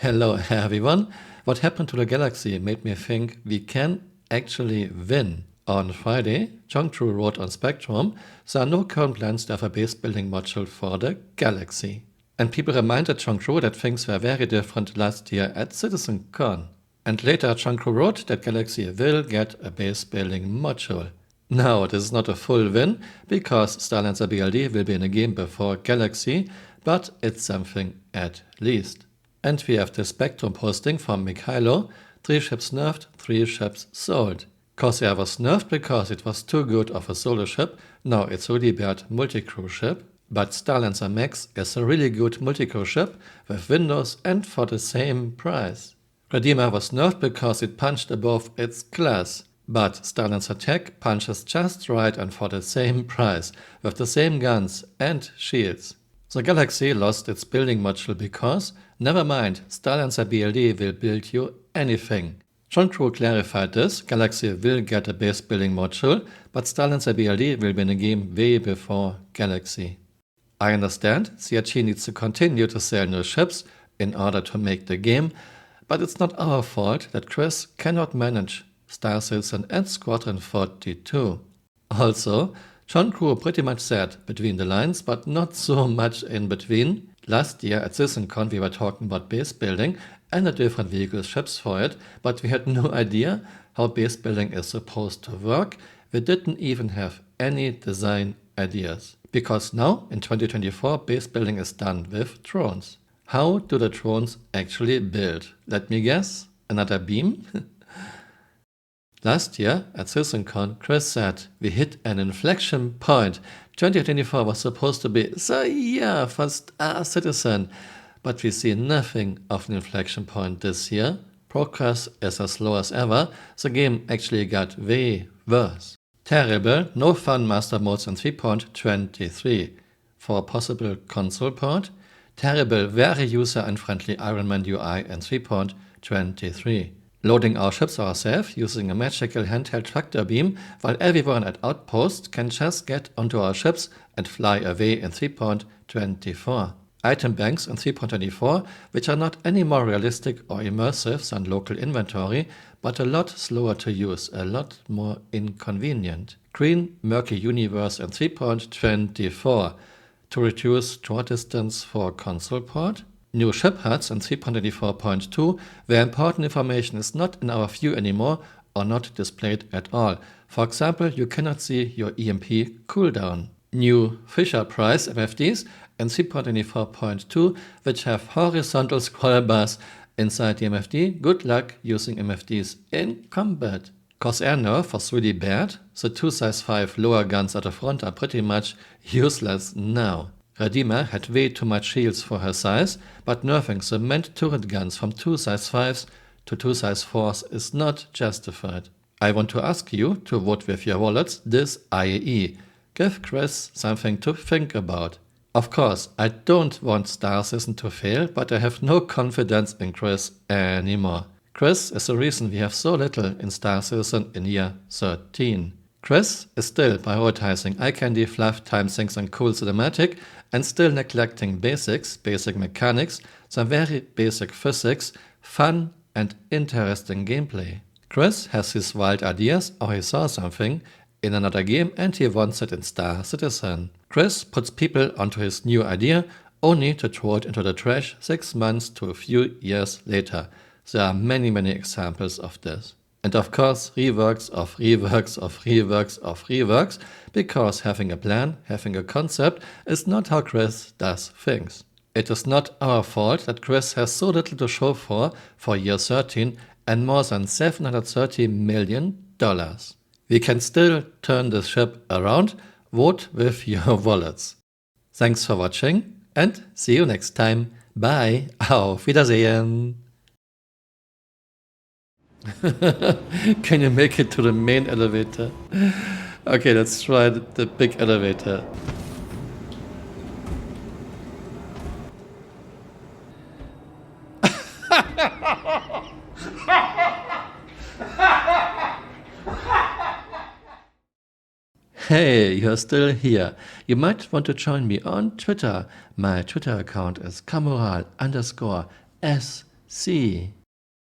Hello everyone. What happened to the Galaxy made me think we can actually win. On Friday, Chongchu wrote on Spectrum, there are no current plans to have a base building module for the Galaxy. And people reminded Chongchu that things were very different last year at CitizenCon. And later Chongchu wrote that Galaxy will get a base building module. Now, this is not a full win, because Starlancer BLD will be in a game before Galaxy, but it's something at least. And we have the Spectrum posting from Mikhailo, 3 ships nerfed, 3 ships sold. Corsair was nerfed because it was too good of a solo ship, now it's a really bad multi-crew ship. But Starlancer Max is a really good multi-crew ship with Windows and for the same price. Redeemer was nerfed because it punched above its class. But Starlancer Tech punches just right and for the same price, with the same guns and shields. The Galaxy lost its building module because, never mind, Starlancer BLD will build you anything. Chongchu clarified this, Galaxy will get a base building module, but Starlancer BLD will be in a game way before Galaxy. I understand, CRG needs to continue to sell new ships in order to make the game, but it's not our fault that Chris cannot manage Star Citizen and Squadron 42. Also, Chongchu pretty much said between the lines, but not so much in between. Last year at CitizenCon we were talking about base building and the different vehicle ships for it, but we had no idea how base building is supposed to work. We didn't even have any design ideas. Because now, in 2024, base building is done with drones. How do the drones actually build? Let me guess, another beam? Last year, at CitizenCon, Chris said, we hit an inflection point. 2024 was supposed to be the year for Star Citizen, but we see nothing of an inflection point this year. Progress is as slow as ever. The game actually got way worse. Terrible, no fun master modes in 3.23. For a possible console port, terrible, very user-unfriendly Iron Man UI in 3.23. Loading our ships ourselves using a magical handheld tractor beam while everyone at Outpost can just get onto our ships and fly away in 3.24. Item banks in 3.24 which are not any more realistic or immersive than local inventory, but a lot slower to use, a lot more inconvenient. Green murky universe in 3.24 to reduce draw distance for console port. New ship HUDs in 3.24.2 where important information is not in our view anymore or not displayed at all. For example, you cannot see your EMP cooldown. New Fisher Price MFDs in 3.24.2 which have horizontal scroll bars inside the MFD. Good luck using MFDs in combat. Corsair nerf was really bad. The 2 size 5 lower guns at the front are pretty much useless now. Redeemer had way too much shields for her size, but nerfing the manned turret guns from 2 size 5s to 2 size 4s is not justified. I want to ask you to vote with your wallets this IAE. Give Chris something to think about. Of course, I don't want Star Citizen to fail, but I have no confidence in Chris anymore. Chris is the reason we have so little in Star Citizen in year 13. Chris is still prioritizing eye candy, fluff, time sinks and cool cinematic, and still neglecting basics, basic mechanics, some very basic physics, fun and interesting gameplay. Chris has his wild ideas or he saw something in another game and he wants it in Star Citizen. Chris puts people onto his new idea only to throw it into the trash 6 months to a few years later. There are many examples of this. And of course, reworks of reworks of reworks of reworks, because having a plan, having a concept is not how Chris does things. It is not our fault that Chris has so little to show for year 13 and more than $730 million. We can still turn this ship around. Vote with your wallets. Thanks for watching and see you next time. Bye. Auf Wiedersehen. Can you make it to the main elevator? Okay, let's try the big elevator. Hey, you're still here. You might want to join me on Twitter. My Twitter account is Camural_S C.